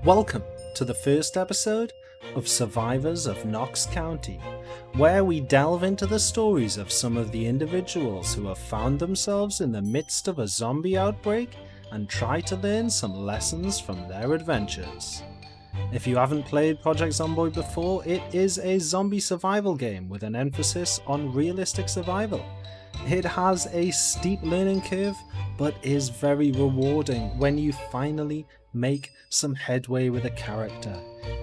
Welcome to the first episode of Survivors of Knox County, where we delve into the stories of some of the individuals who have found themselves in the midst of a zombie outbreak and try to learn some lessons from their adventures. If you haven't played Project Zomboid before, it is a zombie survival game with an emphasis on realistic survival. It has a steep learning curve, but is very rewarding when you finally make some headway with a character.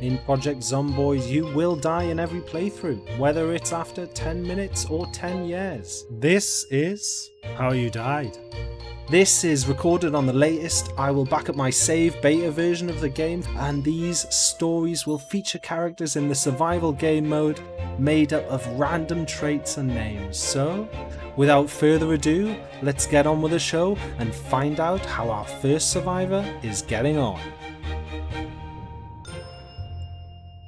In Project Zomboid, you will die in every playthrough, whether it's after 10 minutes or 10 years. This is how you died. This is recorded on the latest I Will Back Up My Save beta version of the game, and these stories will feature characters in the survival game mode made up of random traits and names. So, without further ado, let's get on with the show and find out how our first survivor is getting on.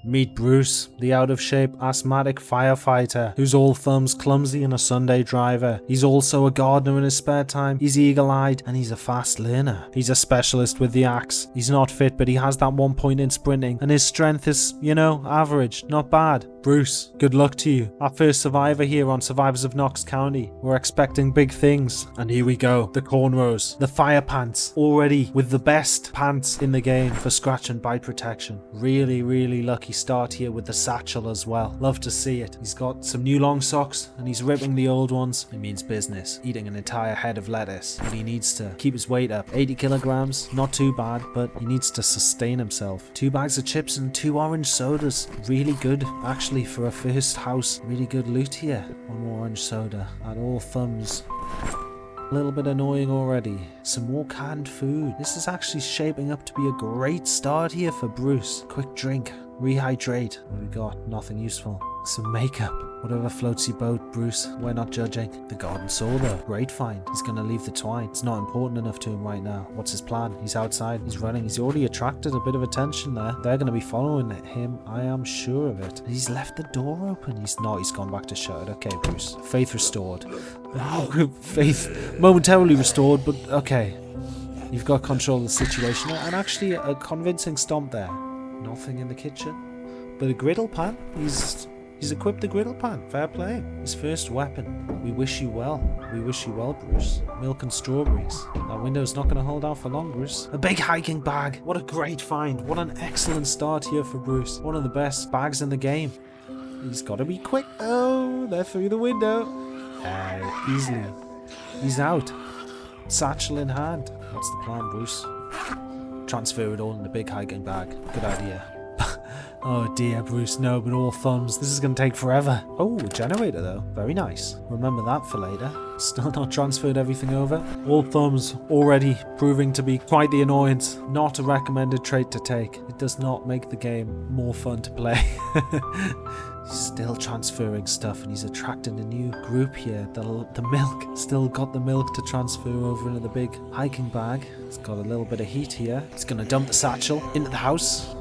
Meet Bruce, the out-of-shape asthmatic firefighter who's all thumbs, clumsy and a Sunday driver. He's also a gardener in his spare time, he's eagle-eyed and he's a fast learner. He's a specialist with the axe. He's not fit, but he has that 1 point in sprinting and his strength is, average, not bad. Bruce, good luck to you. Our first survivor here on Survivors of Knox County. We're expecting big things. And here we go. The cornrows, the fire pants, already with the best pants in the game for scratch and bite protection. Really lucky start here with the satchel as well. Love to see it. He's got some new long socks and he's ripping the old ones. It means business. Eating an entire head of lettuce. But he needs to keep his weight up. 80 kilograms, not too bad, but he needs to sustain himself. 2 bags of chips and 2 orange sodas. Really good, actually. For a first house, really good loot here. 1 more orange soda at all thumbs. A little bit annoying already. Some more canned food. This is actually shaping up to be a great start here for Bruce. Quick drink, rehydrate. What have we got? Nothing useful. Some makeup. Whatever floats your boat, Bruce. We're not judging. The garden saw though. Great find. He's gonna leave the twine. It's not important enough to him right now. What's his plan? He's outside. He's running. He's already attracted a bit of attention there. They're gonna be following him. I am sure of it. He's left the door open. He's not. He's gone back to shut it. Okay, Bruce. Faith restored. Faith momentarily restored, but okay. You've got control of the situation. And actually a convincing stomp there. Nothing in the kitchen. But a griddle pan. He's equipped the griddle pan. Fair play. His first weapon. We wish you well. We wish you well, Bruce. Milk and strawberries. That window's not going to hold out for long, Bruce. A big hiking bag. What a great find. What an excellent start here for Bruce. One of the best bags in the game. He's got to be quick. Oh, they're through the window. Easily. He's out. Satchel in hand. What's the plan, Bruce? Transfer it all in the big hiking bag. Good idea. Oh dear, Bruce, no, but all thumbs. This is going to take forever. Oh, a generator though. Very nice. Remember that for later. Still not transferred everything over. All thumbs already proving to be quite the annoyance. Not a recommended trait to take. It does not make the game more fun to play. He's still transferring stuff and he's attracting a new group here. The milk. Still got the milk to transfer over into the big hiking bag. It's got a little bit of heat here. He's going to dump the satchel into the house.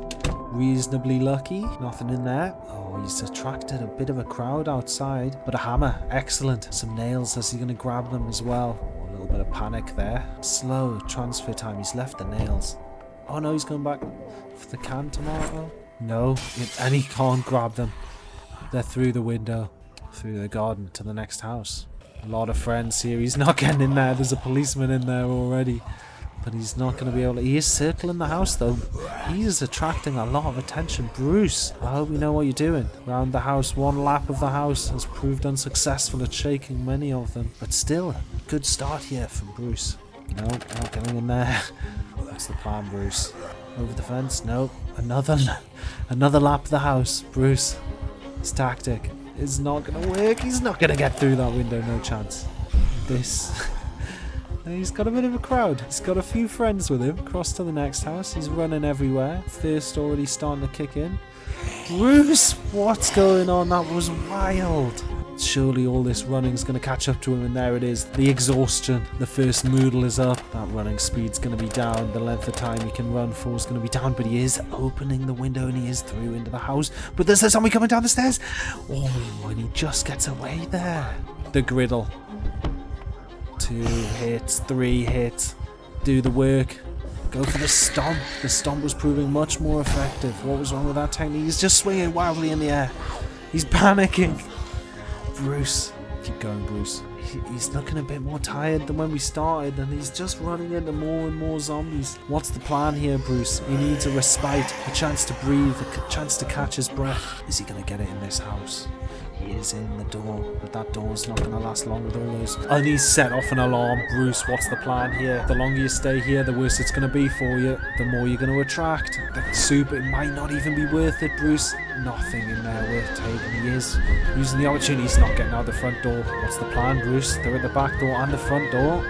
Reasonably lucky. Nothing in there. Oh, he's attracted a bit of a crowd outside. But a hammer. Excellent. Some nails. Is he going to grab them as well? Oh, a little bit of panic there. Slow transfer time. He's left the nails. Oh no, he's going back for the canned tomato. No. And he can't grab them. They're through the window. Through the garden to the next house. A lot of friends here. He's not getting in there. There's a policeman in there already. But he's not going to be able to... He is circling the house though. He is attracting a lot of attention. Bruce, I hope you know what you're doing. Round the house, 1 lap of the house has proved unsuccessful at shaking many of them. But still, good start here from Bruce. No, not getting in there. What's the plan, Bruce? Over the fence? No. Another lap of the house. Bruce, his tactic is not going to work. He's not going to get through that window. No chance. He's got a bit of a crowd. He's got a few friends with him. Across to the next house. He's running everywhere. Thirst already starting to kick in. Bruce, what's going on? That was wild. Surely all this running is going to catch up to him, and there it is. The exhaustion. The first moodle is up. That running speed's going to be down. The length of time he can run for is going to be down, but he is opening the window and he is through into the house. But there's somebody coming down the stairs. Oh, and he just gets away there. The griddle. 2 hits, 3 hits. Do the work. Go for the stomp. The stomp was proving much more effective. What was wrong with that technique? He's just swinging wildly in the air. He's panicking. Bruce. Keep going, Bruce. He's looking a bit more tired than when we started, and he's just running into more and more zombies. What's the plan here, Bruce? He needs a respite, a chance to breathe, a chance to catch his breath. Is he going to get it in this house? He is in the door, but that door's not going to last long with all those. And he's set off an alarm. Bruce, what's the plan here? The longer you stay here, the worse it's going to be for you. The more you're going to attract. The soup, it might not even be worth it, Bruce. Nothing in there worth taking. He is using the opportunity. He's not getting out the front door. What's the plan, Bruce? They're at the back door and the front door.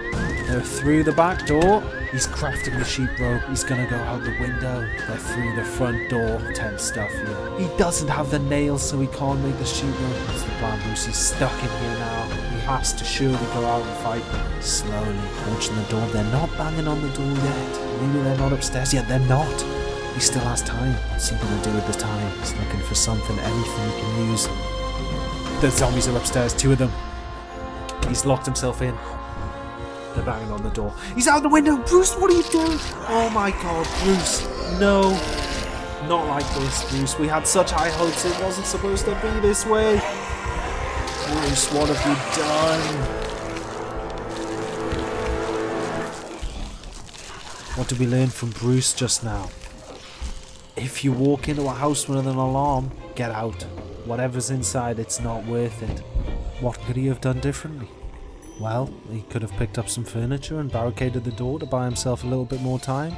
They're through the back door. He's crafting the sheep rope. He's gonna go out the window. They're through the front door. Tense stuff here. He doesn't have the nails, so he can't make the sheep rope. What's the plan, Bruce? He's stuck in here now. He has to surely go out and fight. Slowly approaching the door. They're not banging on the door yet. Maybe they're not upstairs yet. They're not. He still has time. What's he gonna do with the time? He's looking for something, anything he can use. The zombies are upstairs, 2 of them. He's locked himself in. They're banging on the door. He's out the window! Bruce, what are you doing? Oh my god, Bruce. No. Not like this, Bruce. We had such high hopes. It wasn't supposed to be this way. Bruce, what have you done? What did we learn from Bruce just now? If you walk into a house with an alarm, get out. Whatever's inside, it's not worth it. What could he have done differently? Well, he could have picked up some furniture and barricaded the door to buy himself a little bit more time.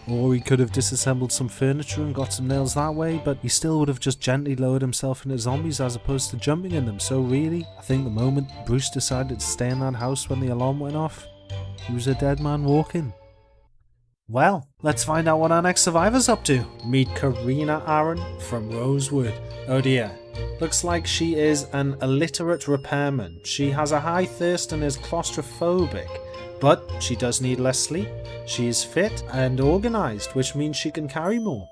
Or he could have disassembled some furniture and got some nails that way, but he still would have just gently lowered himself into zombies as opposed to jumping in them. So really, I think the moment Bruce decided to stay in that house when the alarm went off, he was a dead man walking. Well, let's find out what our next survivor's up to. Meet Karina Aaron from Rosewood. Oh dear. Looks like she is an illiterate repairman. She has a high thirst and is claustrophobic. But she does need less sleep. She is fit and organised, which means she can carry more.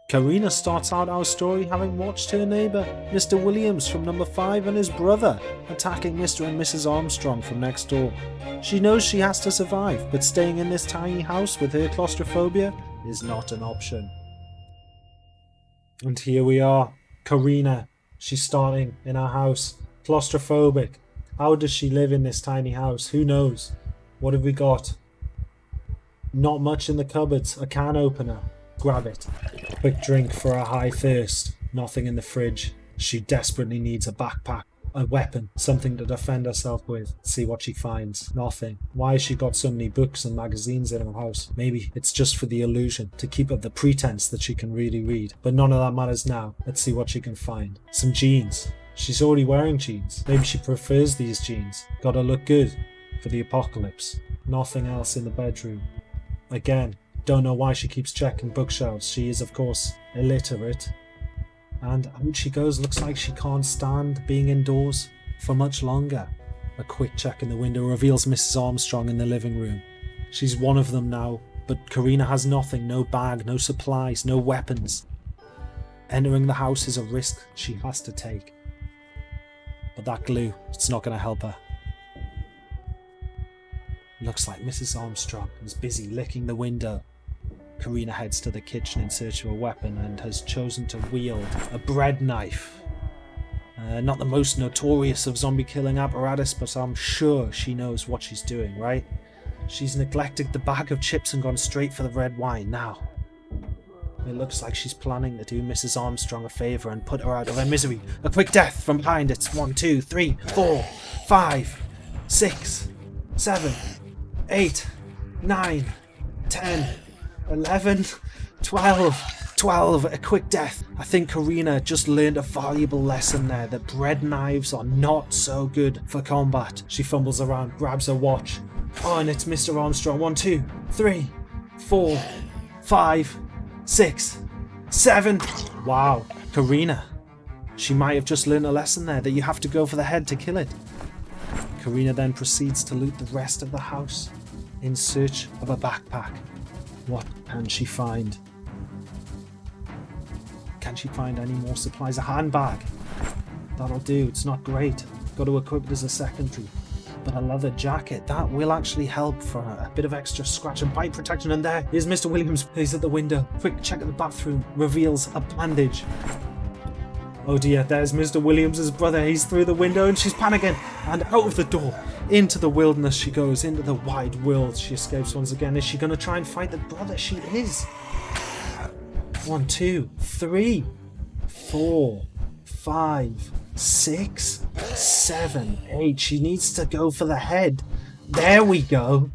Karina starts out our story having watched her neighbour, Mr. Williams from number 5 and his brother, attacking Mr. and Mrs. Armstrong from next door. She knows she has to survive, but staying in this tiny house with her claustrophobia is not an option. And here we are, Karina. She's starting in our house, claustrophobic. How does she live in this tiny house? Who knows? What have we got? Not much in the cupboards. A can opener. Grab it. Quick drink for a high thirst. Nothing in the fridge. She desperately needs a backpack, a weapon, something to defend herself with. See what she finds. Nothing. Why has she got so many books and magazines in her house? Maybe it's just for the illusion, to keep up the pretense that she can really read. But none of that matters now. Let's see what she can find. Some jeans. She's already wearing jeans. Maybe she prefers these jeans. Gotta look good for the apocalypse. Nothing else in the bedroom. Again, don't know why she keeps checking bookshelves. She is, of course, illiterate. And out she goes. Looks like she can't stand being indoors for much longer. A quick check in the window reveals Mrs. Armstrong in the living room. She's one of them now, but Karina has nothing. No bag, no supplies, no weapons. Entering the house is a risk she has to take. But that glue, it's not going to help her. Looks like Mrs. Armstrong is busy licking the window. Karina heads to the kitchen in search of a weapon and has chosen to wield a bread knife. Not the most notorious of zombie killing apparatus, but I'm sure she knows what she's doing, right? She's neglected the bag of chips and gone straight for the red wine now. It looks like she's planning to do Mrs. Armstrong a favour and put her out of her misery. A quick death from behind. It's 1, 2, 3, 4, 5, 6, 7, 8, 9, 10, 11, 12, a quick death. I think Karina just learned a valuable lesson there, that bread knives are not so good for combat. She fumbles around, grabs her watch. Oh, and it's Mr. Armstrong. 1, 2, 3, 4, 5, 6, 7. Wow, Karina. She might have just learned a lesson there, that you have to go for the head to kill it. Karina then proceeds to loot the rest of the house in search of a backpack. What can she find? Can she find any more supplies? A handbag. That'll do. It's not great. Got to equip it as a secondary. But a leather jacket, that will actually help for a bit of extra scratch and bite protection. And there is Mr. Williams. He's at the window. Quick check at the bathroom. Reveals a bandage. Oh dear, there's Mr. Williams' brother. He's through the window and she's panicking. And out of the door, into the wilderness she goes, into the wide world. She escapes once again. Is she going to try and fight the brother? She is. 1, 2, 3, 4, 5, 6, 7, 8. She needs to go for the head. There we go.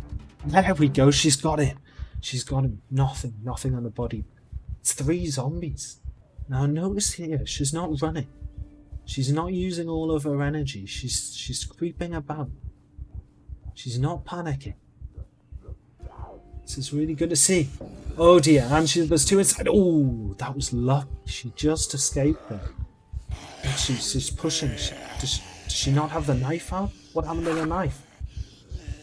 There we go. She's got it. She's got him. Nothing on the body. It's 3 zombies. Now notice here, she's not running. She's not using all of her energy. She's creeping about. She's not panicking. This is really good to see. Oh dear, and there's 2 inside. Oh, that was luck. She just escaped there. And she's pushing. Does she not have the knife out? What happened to the knife?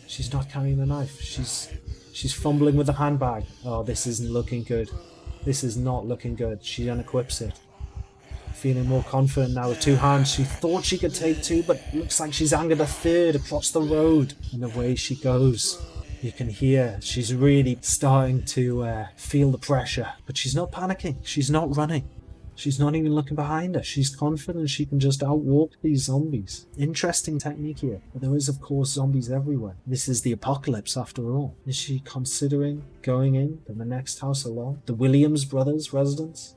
She's not carrying the knife. She's fumbling with the handbag. Oh, this isn't looking good. This is not looking good. She unequips it. Feeling more confident now with 2 hands. She thought she could take 2, but looks like she's angered a 3rd across the road. And away she goes. You can hear she's really starting to feel the pressure. But she's not panicking. She's not running. She's not even looking behind her. She's confident she can just outwalk these zombies. Interesting technique here. But there is, of course, zombies everywhere. This is the apocalypse after all. Is she considering going in to the next house alone? The Williams brothers' residence?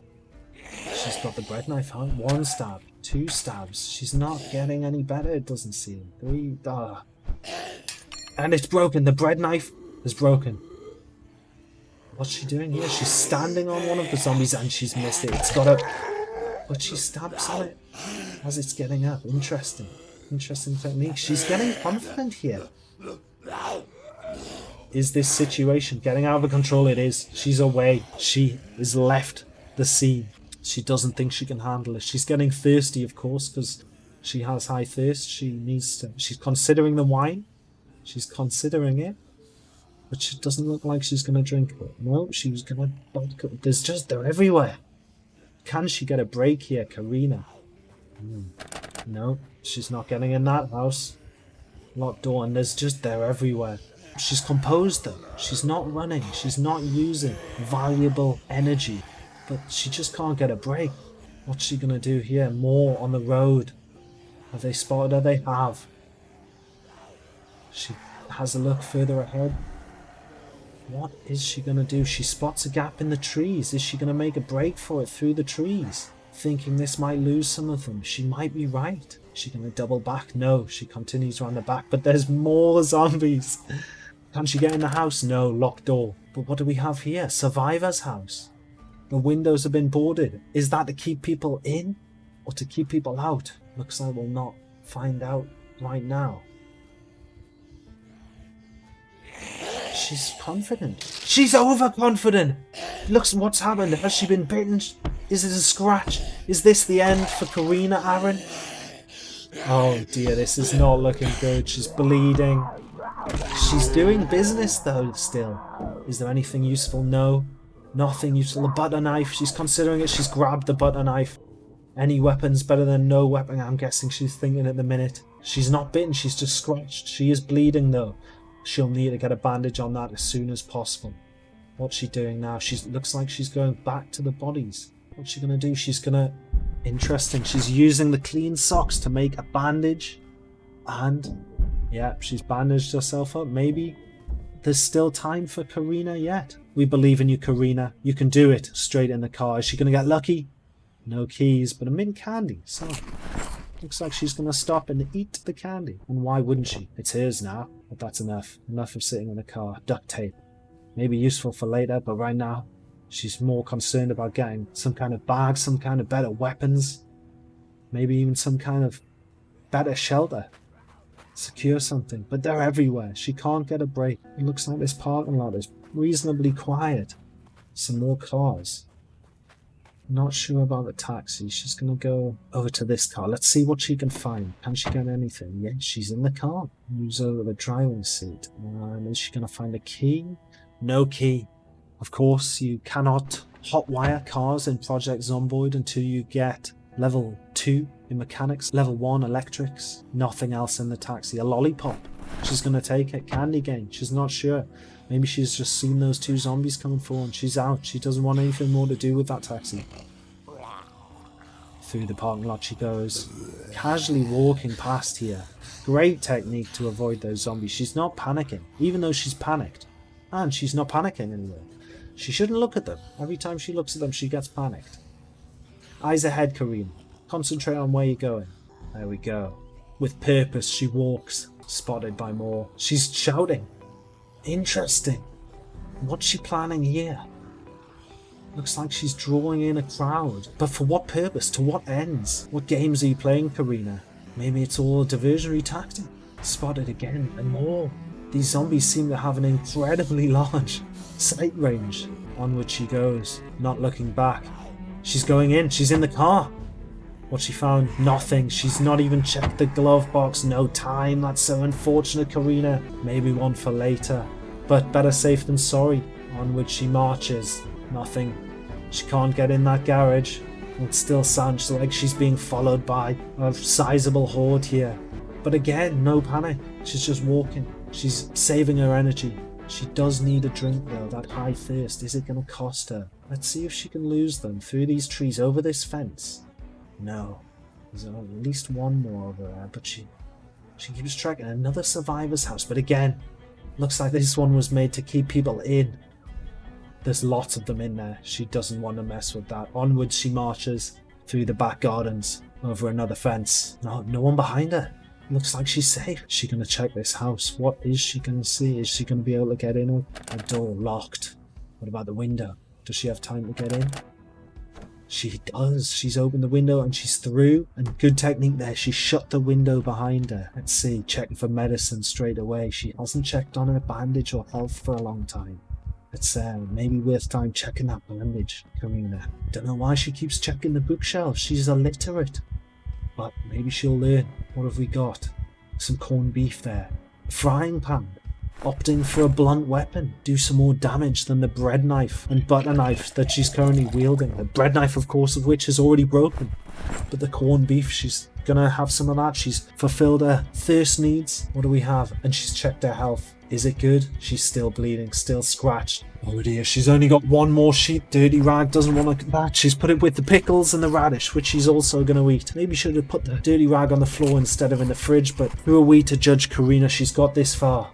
She's got the bread knife out. 1 stab. 2 stabs. She's not getting any better, it doesn't seem. 3. And it's broken. The bread knife is broken. What's she doing here? She's standing on one of the zombies and she's missed it. It's got up. But she stabs on it as it's getting up. Interesting. Interesting technique. She's getting confident here. Is this situation getting out of control? It is. She's away. She is left the scene. She doesn't think she can handle it. She's getting thirsty, of course, because she has high thirst. She's considering the wine. She's considering it. But she doesn't look like she's going to drink it. No, she was going to... They're everywhere. Can she get a break here, Karina? No, she's not getting in that house. Locked door, and they're everywhere. She's composed though. She's not running. She's not using valuable energy. But she just can't get a break. What's she going to do here? More on the road. Have they spotted her? They have. She has a look further ahead. What is she going to do? She spots a gap in the trees. Is she going to make a break for it through the trees? Thinking this might lose some of them. She might be right. Is she going to double back? No, she continues around the back. But there's more zombies. Can she get in the house? No, locked door. But what do we have here? Survivor's house. The windows have been boarded. Is that to keep people in or to keep people out? Looks like we'll not find out right now. She's confident. She's overconfident. Looks what's happened. Has she been bitten? Is it a scratch? Is this the end for Karina, Aaron? Oh dear, this is not looking good. She's bleeding. She's doing business though still. Is there anything useful? No. Nothing useful. A butter knife. She's considering it. She's grabbed the butter knife. Any weapon's better than no weapon, I'm guessing she's thinking at the minute. She's not bitten. She's just scratched. She is bleeding though. She'll need to get a bandage on that as soon as possible. What's she doing now? Looks like she's going back to the bodies. What's she going to do? She's going to... Interesting. She's using the clean socks to make a bandage. And... yeah, she's bandaged herself up. Maybe there's still time for Karina yet. We believe in you, Karina. You can do it. Straight in the car. Is she going to get lucky? No keys, but a mint candy. So... looks like she's going to stop and eat the candy. And why wouldn't she? It's hers now. But that's enough. Enough of sitting in the car. Duct tape. Maybe useful for later, but right now, she's more concerned about getting some kind of bag, some kind of better weapons. Maybe even some kind of better shelter. Secure something. But they're everywhere. She can't get a break. It looks like this parking lot is reasonably quiet. Some more cars. Not sure about the taxi. She's going to go over to this car. Let's see what she can find. Can she get anything? Yes, she's in the car. Moves over the driving seat. And is she going to find a key? No key. Of course, you cannot hotwire cars in Project Zomboid until you get level 2 in mechanics, level 1 electrics. Nothing else in the taxi. A lollipop. She's gonna take it. Candy game. She's not sure. Maybe she's just seen those 2 zombies coming forward. She's out. She doesn't want anything more to do with that taxi. Through the parking lot she goes, casually walking past here. Great technique to avoid those zombies. She's not panicking, even though she's panicked. And she's not panicking anyway. She shouldn't look at them. Every time she looks at them, she gets panicked. Eyes ahead, Karina. Concentrate on where you're going. There we go. With purpose, she walks. Spotted by more. She's shouting. Interesting. What's she planning here? Looks like she's drawing in a crowd. But for what purpose? To what ends? What games are you playing, Karina? Maybe it's all a diversionary tactic. Spotted again and more. These zombies seem to have an incredibly large sight range. Onward she goes, not looking back. She's going in. She's in the car. What she found? Nothing. She's not even checked the glove box. No time. That's so unfortunate, Karina. Maybe one for later. But better safe than sorry. Onward she marches. Nothing. She can't get in that garage. It still sounds like she's being followed by a sizable horde here. But again, no panic. She's just walking. She's saving her energy. She does need a drink though. That high thirst. Is it going to cost her? Let's see if she can lose them through these trees over this fence. No. There's at least one more over there. But she keeps tracking another survivor's house. But again, looks like this one was made to keep people in. There's lots of them in there. She doesn't want to mess with that. Onwards she marches through the back gardens, over another fence. No one behind her. Looks like she's safe. Is she going to check this house? What is she going to see? Is she going to be able to get in? A door locked. What about the window? Does she have time to get in? She does. She's opened the window and she's through. And good technique there. She shut the window behind her. Let's see. Checking for medicine straight away. She hasn't checked on her bandage or health for a long time. It's maybe worth time checking that bandage, Karina. Don't know why she keeps checking the bookshelf. She's illiterate. But maybe she'll learn. What have we got? Some corned beef there. A frying pan. Opting for a blunt weapon. Do some more damage than the bread knife and butter knife that she's currently wielding. The bread knife, of course, of which is already broken. But the corned beef, she's gonna have some of that. She's fulfilled her thirst needs. What do we have? And she's checked her health. Is it good? She's still bleeding, still scratched. Oh dear, she's only got one more sheet. Dirty rag doesn't want to that. She's put it with the pickles and the radish, which she's also going to eat. Maybe should have put the dirty rag on the floor instead of in the fridge, but who are we to judge Karina? She's got this far.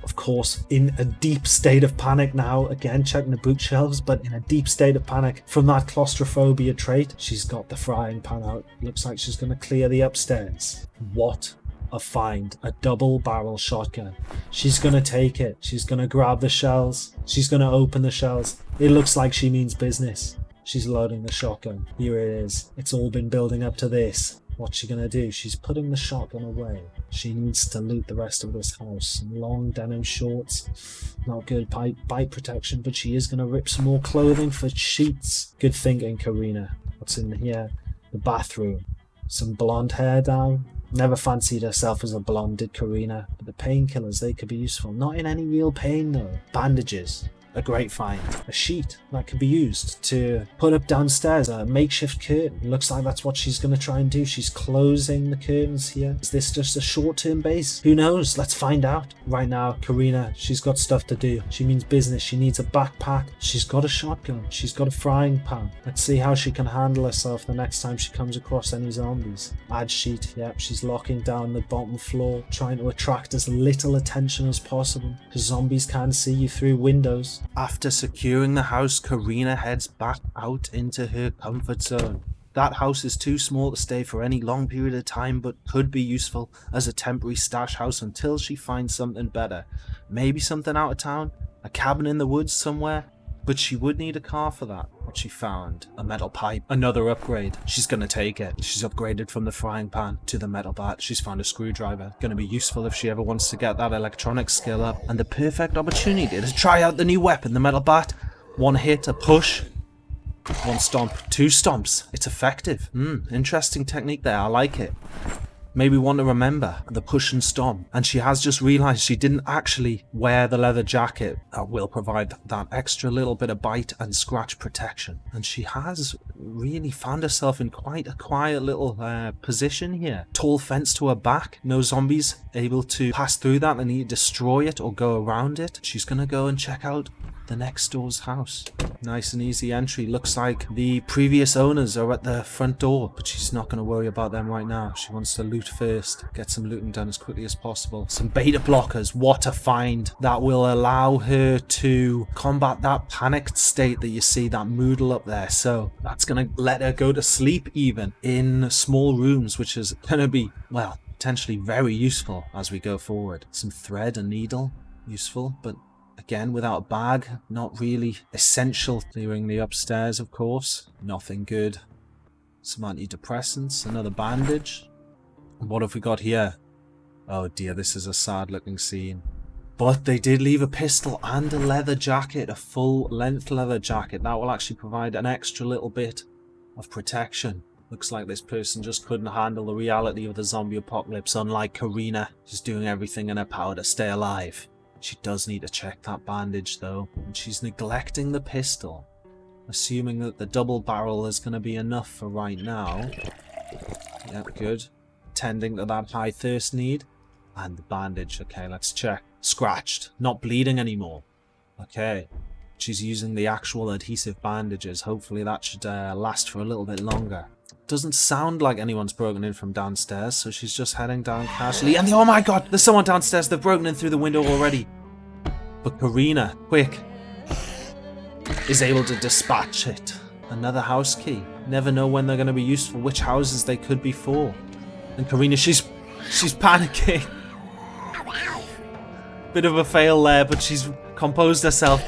Of course, in a deep state of panic now, again checking the bookshelves, but in a deep state of panic from that claustrophobia trait. She's got the frying pan out. Looks like she's going to clear the upstairs. What a find. A double barrel shotgun. She's going to take it. She's going to grab the shells. She's going to open the shells. It looks like she means business. She's loading the shotgun. Here it is. It's all been building up to this. What's she gonna do? She's putting the shotgun away. She needs to loot the rest of this house. Some long denim shorts. Not good bite protection, but she is gonna rip some more clothing for sheets. Good thinking, Karina. What's in here? The bathroom. Some blonde hair down. Never fancied herself as a blonde, did Karina. But the painkillers, they could be useful. Not in any real pain though. Bandages. A great find. A sheet that could be used to put up downstairs. A makeshift curtain. Looks like that's what she's going to try and do. She's closing the curtains here. Is this just a short-term base? Who knows? Let's find out. Right now, Karina, she's got stuff to do. She means business. She needs a backpack. She's got a shotgun. She's got a frying pan. Let's see how she can handle herself the next time she comes across any zombies. Ad sheet. Yep, she's locking down the bottom floor, trying to attract as little attention as possible, because zombies can't see you through windows. After securing the house, Karina heads back out into her comfort zone. That house is too small to stay for any long period of time, but could be useful as a temporary stash house until she finds something better. Maybe something out of town, a cabin in the woods somewhere, but she would need a car for that. What she found, a metal pipe, another upgrade. She's gonna take it. She's upgraded from the frying pan to the metal bat. She's found a screwdriver. Gonna be useful if she ever wants to get that electronic skill up. And the perfect opportunity to try out the new weapon, the metal bat. One hit, a push, one stomp, two stomps. It's effective. Interesting technique there. I like it. Maybe one to remember, the push and stomp. And she has just realised she didn't actually wear the leather jacket that will provide that extra little bit of bite and scratch protection. And she has really found herself in quite a quiet little position here. Tall fence to her back. No zombies able to pass through that. They need to destroy it or go around it. She's going to go and check out the next door's house. Nice and easy entry. Looks like the previous owners are at the front door, but she's not going to worry about them right now. She wants to loot first. Get some looting done as quickly as possible. Some beta blockers. What a find. That will allow her to combat that panicked state that you see, that moodle up there. So that's going to let her go to sleep even in small rooms, which is going to be, well, potentially very useful as we go forward. Some thread and needle. Useful, but again, without a bag, not really essential. Clearing the upstairs, of course. Nothing good. Some antidepressants, another bandage. And what have we got here? Oh dear, this is a sad looking scene. But they did leave a pistol and a leather jacket, a full length leather jacket. That will actually provide an extra little bit of protection. Looks like this person just couldn't handle the reality of the zombie apocalypse, unlike Karina, who's doing everything in her power to stay alive. She does need to check that bandage though, and she's neglecting the pistol, assuming that the double barrel is going to be enough for right now. Yep, good. Tending to that high thirst need. And the bandage, okay, let's check. Scratched, not bleeding anymore. Okay, she's using the actual adhesive bandages. Hopefully that should last for a little bit longer. Doesn't sound like anyone's broken in from downstairs, so she's just heading down casually. And oh my god, there's someone downstairs. They've broken in through the window already. But Karina, quick, is able to dispatch it. Another house key. Never know when they're going to be useful, which houses they could be for. And Karina, she's panicking. Bit of a fail there, but she's composed herself.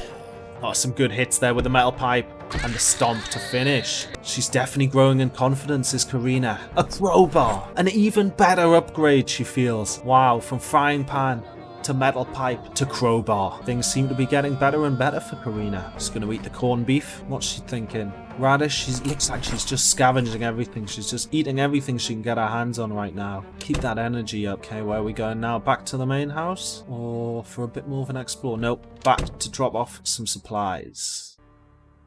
Oh, some good hits there with the metal pipe and the stomp to finish. She's definitely growing in confidence, is Karina. A crowbar, an even better upgrade, she feels. Wow, from frying pan to metal pipe to crowbar. Things seem to be getting better and better for Karina. She's going to eat the corned beef. What's she thinking? Radish, she looks like she's just scavenging everything. She's just eating everything she can get her hands on right now. Keep that energy up. Okay, where are we going now? Back to the main house? Or for a bit more of an explore? Nope. Back to drop off some supplies.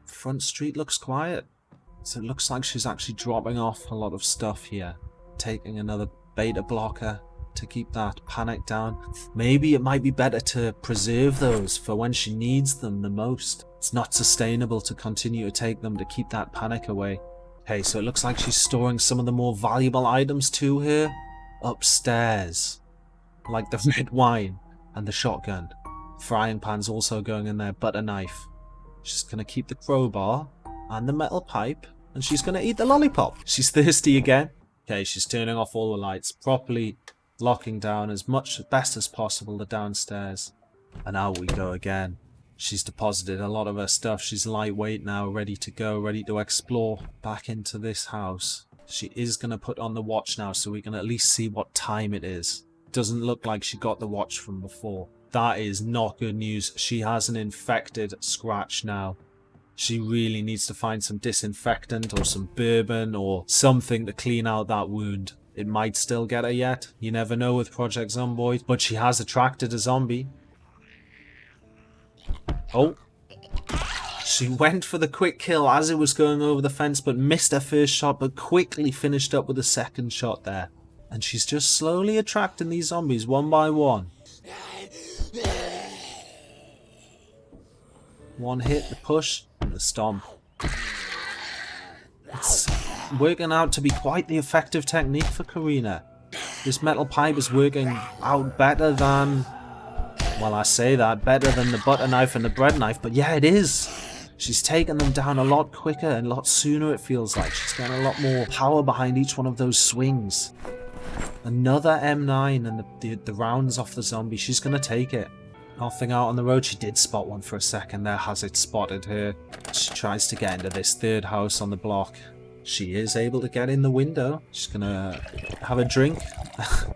Front street looks quiet. So it looks like she's actually dropping off a lot of stuff here. Taking another beta blocker to keep that panic down. Maybe it might be better to preserve those for when she needs them the most. It's not sustainable to continue to take them to keep that panic away. Okay, so it looks like she's storing some of the more valuable items to her upstairs. Like the red wine and the shotgun. Frying pan's also going in there, butter knife. She's going to keep the crowbar and the metal pipe, and she's going to eat the lollipop. She's thirsty again. Okay, she's turning off all the lights, properly locking down as much best as possible the downstairs. And out we go again. She's deposited a lot of her stuff. She's lightweight now, ready to go, ready to explore back into this house. She is going to put on the watch now so we can at least see what time it is. Doesn't look like she got the watch from before. That is not good news. She has an infected scratch now. She really needs to find some disinfectant or some bourbon or something to clean out that wound. It might still get her yet. You never know with Project Zomboid. But she has attracted a zombie. Oh. She went for the quick kill as it was going over the fence, but missed her first shot, but quickly finished up with a second shot there. And she's just slowly attracting these zombies one by one. One hit, the push, and the stomp. It's working out to be quite the effective technique for Karina. This metal pipe is working out better than... Well, I say that, better than the butter knife and the bread knife, but yeah, it is. She's taking them down a lot quicker and a lot sooner, it feels like. She's getting a lot more power behind each one of those swings. Another M9 and the rounds off the zombie. She's going to take it. Nothing out on the road. She did spot one for a second there. Has it spotted her? She tries to get into this third house on the block. She is able to get in the window. She's going to have a drink.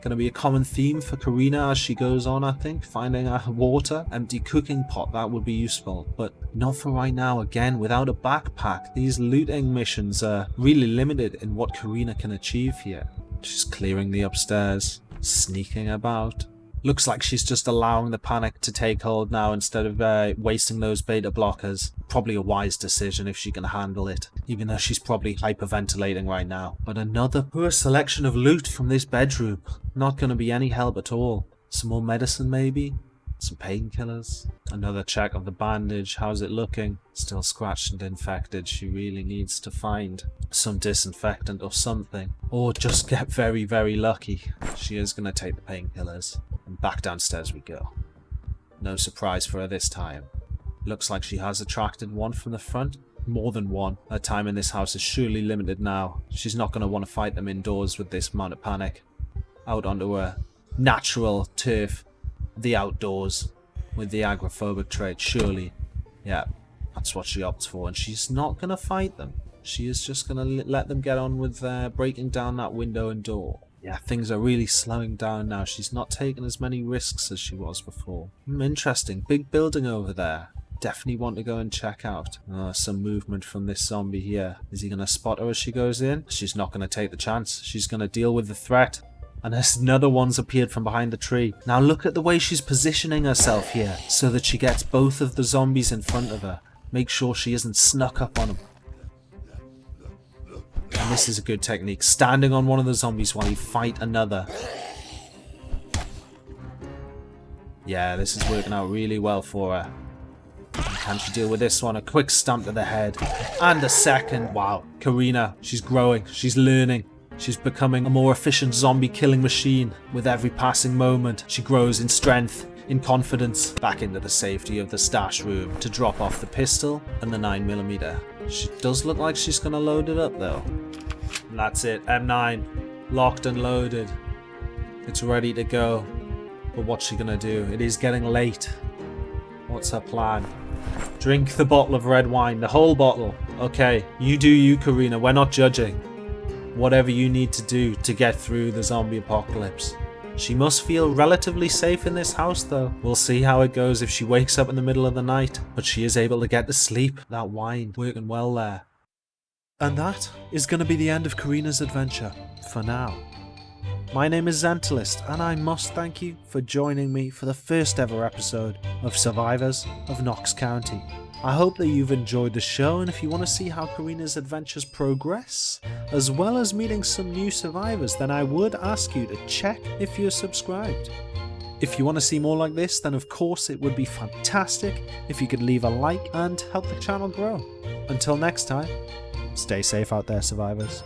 Going to be a common theme for Karina as she goes on, I think. Finding a water, empty cooking pot, that would be useful. But not for right now. Again, without a backpack. These looting missions are really limited in what Karina can achieve here. She's clearing the upstairs, sneaking about. Looks like she's just allowing the panic to take hold now instead of wasting those beta blockers. Probably a wise decision if she can handle it, even though she's probably hyperventilating right now. But another poor selection of loot from this bedroom. Not going to be any help at all. Some more medicine maybe? Some painkillers? Another check of the bandage. How's it looking? Still scratched and infected. She really needs to find some disinfectant or something. Or just get very, very lucky. She is going to take the painkillers. And back downstairs we go. No surprise for her this time. Looks like she has attracted one from the front. More than one. Her time in this house is surely limited now. She's not going to want to fight them indoors with this amount of panic. Out onto her natural turf. The outdoors. With the agoraphobic trait, surely. Yeah, that's what she opts for. And she's not going to fight them. She is just going to let them get on with breaking down that window and door. Yeah, things are really slowing down now. She's not taking as many risks as she was before. Interesting. Big building over there. Definitely want to go and check out. Some movement from this zombie here. Is he going to spot her as she goes in? She's not going to take the chance. She's going to deal with the threat. And there's another one's appeared from behind the tree. Now look at the way she's positioning herself here so that she gets both of the zombies in front of her. Make sure she isn't snuck up on them. And this is a good technique. Standing on one of the zombies while you fight another. Yeah, this is working out really well for her. Can she deal with this one? A quick stamp to the head. And a second. Wow. Karina, she's growing. She's learning. She's becoming a more efficient zombie killing machine. With every passing moment, she grows in strength, in confidence. Back into the safety of the stash room to drop off the pistol and the 9mm. She does look like she's going to load it up though. And that's it, M9, locked and loaded. It's ready to go. But what's she going to do? It is getting late. What's her plan? Drink the bottle of red wine, the whole bottle. Okay, you do you, Karina, we're not judging. Whatever you need to do to get through the zombie apocalypse. She must feel relatively safe in this house though. We'll see how it goes if she wakes up in the middle of the night. But she is able to get to sleep. That wine working well there. And that is going to be the end of Karina's adventure. For now. My name is Zentalist and I must thank you for joining me for the first ever episode of Survivors of Knox County. I hope that you've enjoyed the show, and if you want to see how Karina's adventures progress, as well as meeting some new survivors, then I would ask you to check if you're subscribed. If you want to see more like this, then of course it would be fantastic if you could leave a like and help the channel grow. Until next time, stay safe out there, survivors.